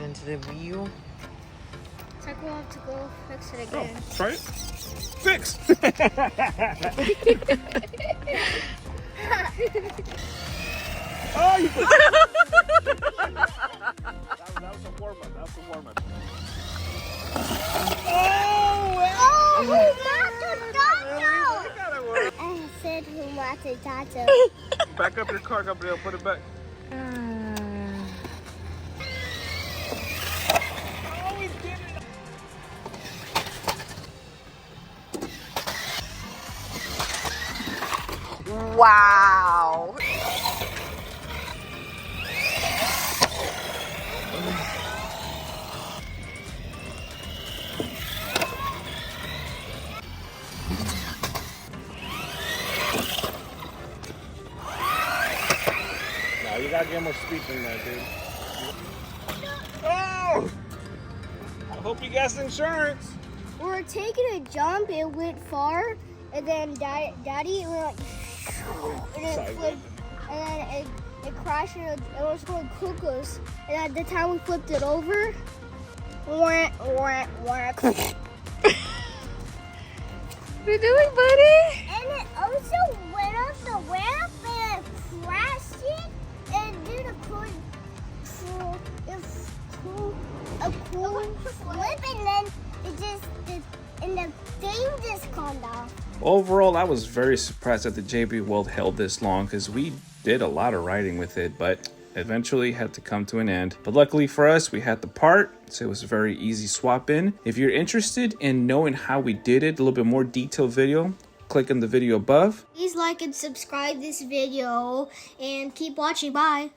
into the wheel. So we'll have to go fix it again. Oh, try it. Fix! Oh, you put that was a warm-up. That was a warm-up. I said humate tato. Back up your car, Gabriel. Put it back. Oh, we did it. Wow. No, you gotta get more speed than that, dude. Oh! I hope you got insurance. We were taking a jump, it went far, and then Daddy went like, and it flipped, and then it crashed, and it was going cuckoo's. And at the time we flipped it over, whack, whack, whack. What are you doing, buddy? And it also went off the ramp and it crashed it and did a cool flip, and then it just and the thing just calmed off. Overall, I was very surprised that the JB World held this long because we did a lot of riding with it, but eventually had to come to an end. But luckily for us, we had the part, so it was a very easy swap in. If you're interested in knowing how we did it, a little bit more detailed video, click on the video above. Please like and subscribe this video and keep watching. Bye.